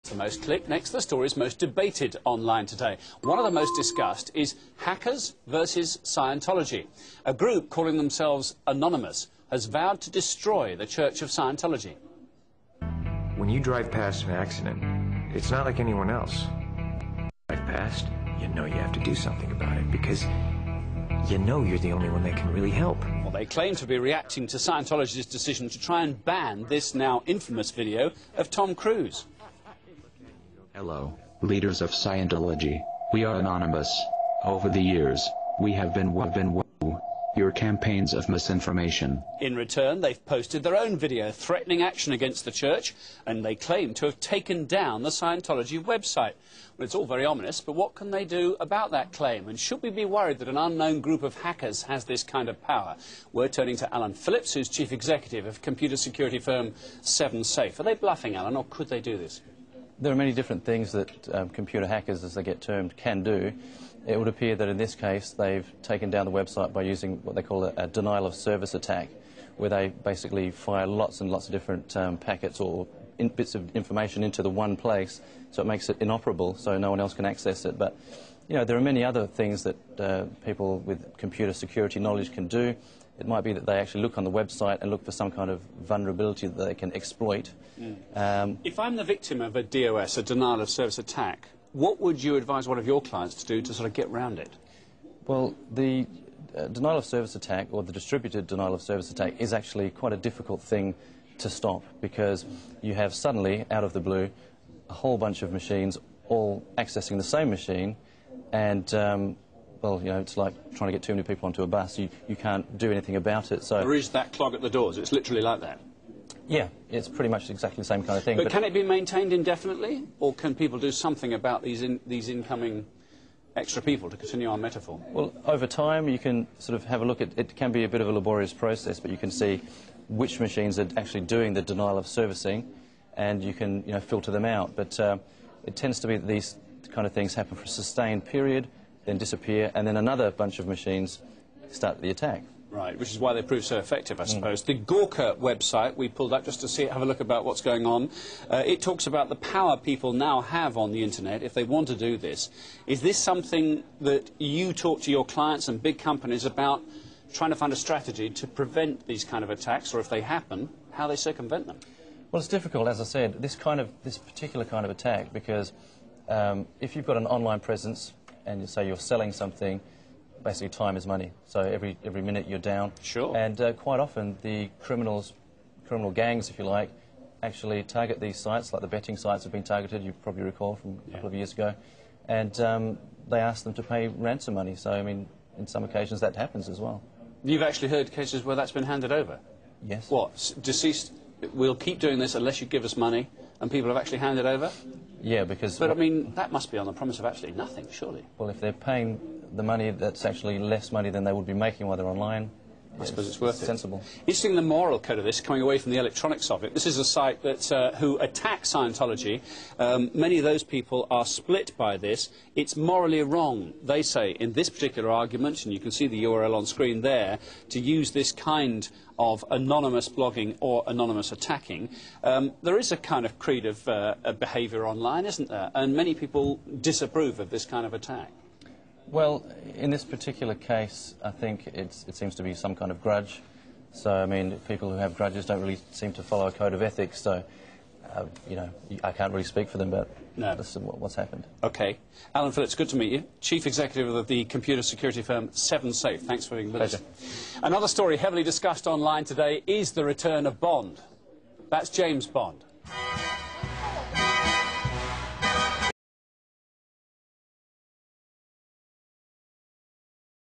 The most clicked. Next, the stories most debated online today. One of the most discussed is hackers versus Scientology. A group calling themselves Anonymous has vowed to destroy the Church of Scientology. When you drive past an accident, it's not like anyone else. Drive past, you know you have to do something about it because you know you're the only one that can really help. Well, they claim to be reacting to Scientology's decision to try and ban this now infamous video of Tom Cruise. Hello, leaders of Scientology. We are anonymous. Over the years, we have been your campaigns of misinformation. In return, they've posted their own video threatening action against the church, and they claim to have taken down the Scientology website. Well, it's all very ominous, but what can they do about that claim? And should we be worried that an unknown group of hackers has this kind of power? We're turning to Alan Phillips, who's chief executive of computer security firm 7Safe. Are they bluffing, Alan, or could they do this? There are many different things that computer hackers, as they get termed, can do. It would appear that in this case they've taken down the website by using what they call a denial of service attack, where they basically fire lots and lots of different packets or bits of information into the one place, so it makes it inoperable, so no one else can access it. But you know, there are many other things that people with computer security knowledge can do. It might be that they actually look on the website and look for some kind of vulnerability that they can exploit. If I'm the victim of a DOS, a denial of service attack, what would you advise one of your clients to do to sort of get around it? Well, the denial of service attack, or the distributed denial of service attack, is actually quite a difficult thing to stop, because you have suddenly, out of the blue, a whole bunch of machines all accessing the same machine, and well, you know, it's like trying to get too many people onto a bus. You can't do anything about it. So there is that clog at the doors. It's literally like that. Yeah, it's pretty much exactly the same kind of thing. But can it be maintained indefinitely, or can people do something about these incoming extra people, to continue our metaphor? Well, over time you can sort of have a look at it. Can be a bit of a laborious process, but you can see which machines are actually doing the denial of servicing, and you can, you know, filter them out. But it tends to be that these kind of things happen for a sustained period, then disappear, and then another bunch of machines start the attack. Right, which is why they prove so effective, I suppose. The Gawker website we pulled up just to see, have a look about what's going on. It talks about the power people now have on the internet if they want to do this. Is this something that you talk to your clients and big companies about, trying to find a strategy to prevent these kind of attacks, or if they happen, how they circumvent them? Well, it's difficult, as I said, this particular kind of attack, because if you've got an online presence and you say you're selling something, basically time is money. So every minute you're down. Sure. And quite often the criminal gangs, if you like, actually target these sites, like the betting sites have been targeted, you probably recall from a couple of years ago, and they ask them to pay ransom money. So, I mean, in some occasions that happens as well. You've actually heard cases where that's been handed over? Yes. What? Deceased, we'll keep doing this unless you give us money, and people have actually handed over? Yeah, because... But, I mean, that must be on the promise of absolutely nothing, surely. Well, if they're paying the money, that's actually less money than they would be making while they're online. I suppose it's worth it. Sensible. Interesting, the moral code of this, coming away from the electronics of it. This is a site that who attack Scientology. Many of those people are split by this. It's morally wrong, they say, in this particular argument, and you can see the URL on screen there, to use this kind of anonymous blogging or anonymous attacking. There is a kind of creed of behaviour online, isn't there? And many people disapprove of this kind of attack. Well, in this particular case, I think it seems to be some kind of grudge. So, I mean, people who have grudges don't really seem to follow a code of ethics. So, you know, I can't really speak for them, but this is what's happened. OK. Alan Phillips, good to meet you. Chief Executive of the computer security firm 7Safe. Thanks for being with us. Another story heavily discussed online today is the return of Bond. That's James Bond.